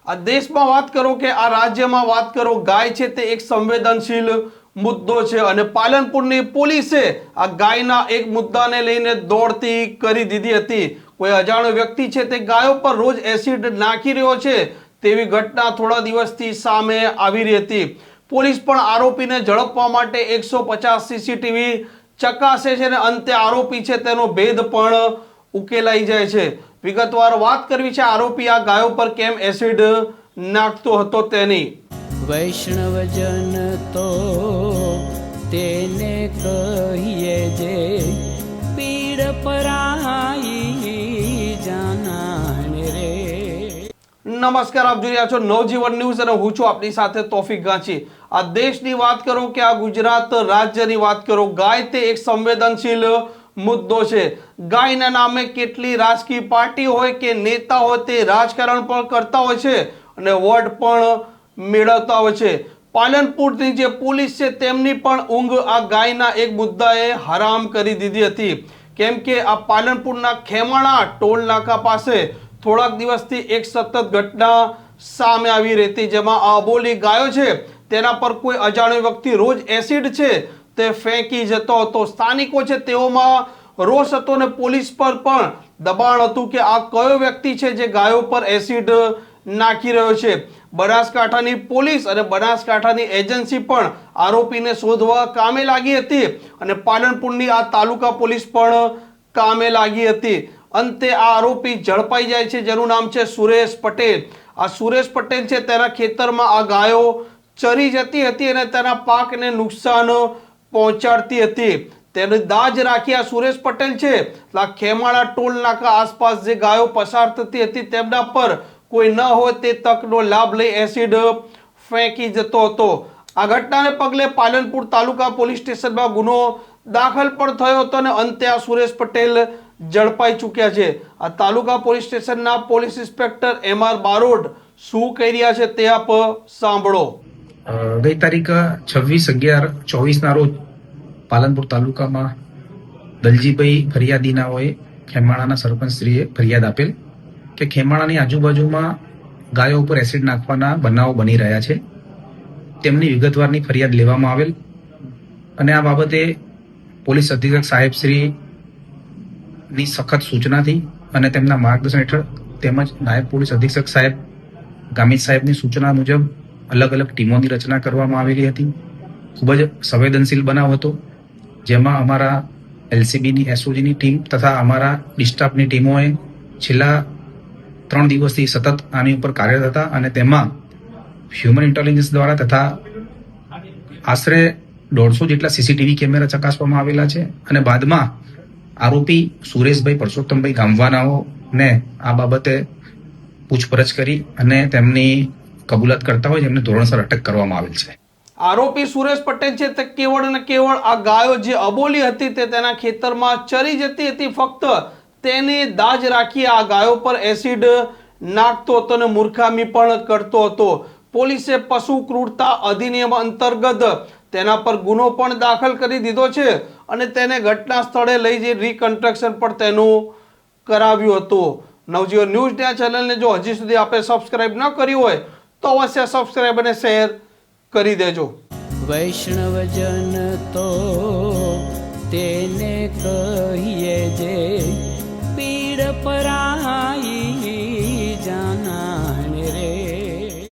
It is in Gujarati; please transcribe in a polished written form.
આ દેશમાં વાત કરો કે આ રાજ્યમાં વાત કરો, ગાય છે તે એક સંવેદનશીલ મુદ્દો છે અને પાલનપુરની પોલીસે આ ગાયના એક મુદ્દાને લઈને દોડતી કરી દીધી હતી। કોઈ અજાણ્યો વ્યક્તિ છે તે ગાયો પર રોજ એસિડ નાખી રહ્યો છે તેવી ઘટના થોડા દિવસથી સામે આવી રહી હતી। પોલીસ પણ આરોપીને ઝડપવા માટે 150 સીસીટીવી ચકાસે છે અને અંતે આરોપી છે તેનો ભેદ પણ ઉકેલાઈ જાય છે। વિગતવાર વાત કરવી છે આરોપી આ ગાયો પર કેમ એસિડ નાખતો હતો તેની। વૈષ્ણવજન તો તેને કહીએ જે પીડ પરાઈ જાનાને રે। નમસ્કાર, આપ જોઈ રહ્યા છો નવજીવન ન્યૂઝ અને હું છું આપની સાથે તોફિક ગાંચી। આ દેશની વાત કરો કે આ ગુજરાત રાજ્યની વાત કરો, ગાય તે એક સંવેદનશીલ મુદ્દો છે। ગાયના નામે કેટલી રાજકીય પાર્ટી હોય કે નેતા હોય તે રાજકારણ પણ કરતા હોય છે અને વોટ પણ મેળવતા હોય છે। પાલનપુરની જે પોલીસ છે તેમની પણ ઊંઘ આ ગાયના એક મુદ્દાએ હરામ કરી દીધી હતી, કેમ કે આ પાલનપુરના ખેમાણા ટોલ નાકા પાસે થોડાક દિવસથી એક સતત ઘટના સામે આવી રહી હતી, જેમાં આ અબોલી ગાયો છે તેના પર કોઈ અજાણ્યો વ્યક્તિ રોજ એસિડ છે તે ફેંકી જતો હતો। સ્થાનિકો છે તેઓમાં રોષ હતો અને પોલીસ પર પણ દબાણ હતું કે આ કયો વ્યક્તિ છે જે ગાયો પર એસિડ નાખી રહ્યો છે। બનાસકાંઠાની પોલીસ અને બનાસકાંઠાની એજન્સી પણ આરોપીને શોધવા કામે લાગી હતી અને પાલનપુરની આ તાલુકા પોલીસ પણ કામે લાગી હતી। અંતે આ આરોપી ઝડપાઈ જાય છે જેનું નામ છે સુરેશ પટેલ। આ સુરેશ પટેલ છે તેના ખેતરમાં આ ગાયો ચરી જતી હતી અને તેના પાકને નુકસાન પહોંચાડતી હતી। તેની દાજ રાખી આ સુરેશ પટેલ છે ખેમાળા ટોલ નાકા આસપાસ જે ગાયો પસાર થતી હતી તેમના પર કોઈ ન હોય તે તકનો લાભ લઈ એસિડ ફેંકી જતો હતો। આ ઘટનાને પગલે પાલનપુર તાલુકા પોલીસ સ્ટેશનમાં ગુનો દાખલ પણ થયો હતો અને અંતે આ સુરેશ પટેલ ઝડપાઈ ચૂક્યા છે। આ તાલુકા પોલીસ સ્ટેશનના પોલીસ ઇન્સ્પેક્ટર MR બારોટ શું કહી રહ્યા છે તે આપ સાંભળો। ગઈ તારીખ 26/11/24 ના રોજ પાલનપુર તાલુકામાં દલજીભાઈ ફરિયાદીનાઓએ ખેમાણાના સરપંચશ્રીએ ફરિયાદ આપેલ કે ખેમાણાની આજુબાજુમાં ગાયો ઉપર એસિડ નાખવાના બનાવો બની રહ્યા છે। તેમની વિગતવારની ફરિયાદ લેવામાં આવેલ અને આ બાબતે પોલીસ અધિક્ષક સાહેબશ્રીની સખત સૂચનાથી અને તેમના માર્ગદર્શન હેઠળ તેમજ નાયબ પોલીસ અધિક્ષક સાહેબ ગામિત સાહેબની સૂચના મુજબ અલગ અલગ ટીમોની રચના કરવામાં આવેલી હતી। ખૂબ જ સંવેદનશીલ બનાવ હતો, જેમાં અમારા LCBની SOGની ટીમ તથા અમારા ડિસ્ટાફની ટીમોએ છેલ્લા 3 દિવસથી સતત આની ઉપર કાર્યરત હતા અને તેમાં હ્યુમન ઇન્ટેલિજન્સ દ્વારા તથા આશરે 150 જેટલા સીસીટીવી કેમેરા ચકાસવામાં આવેલા છે અને બાદમાં આરોપી સુરેશભાઈ પરસોત્તમભાઈ ગામવાનાઓને આ બાબતે પૂછપરછ કરી અને તેમની કબૂલાત કરતા હોય જેમને ધોરણસર અટક કરવામાં આવેલ છે। આરોપી સુરેશ પટેલ છે તે કેવળ અને કેવળ આ ગાયો જે અબોલી હતી તે તેના ખેતરમાં ચરી જતી હતી, ફક્ત તેની દાજ રાખી આ ગાયો પર એસિડ નાખતો હતો અને મૂર્ખામી પણ કરતો હતો। પોલીસે પશુ ક્રૂરતા અધિનિયમ અંતર્ગત તેના પર ગુનો પણ દાખલ કરી દીધો છે અને તેને ઘટના સ્થળે લઈ જઈ રિકન્સ્ટ્રક્શન પણ તેનું કરાવ્યું હતું। નવજીવન ન્યૂઝ ચેનલને જો હજી સુધી આપે સબસ્ક્રાઇબ ન કર્યું હોય તો અવશ્ય સબસ્ક્રાઇબ અને શેર કરી દેજો। વૈષ્ણવજન તો તેને કહીએ જે પીડ પરાઈ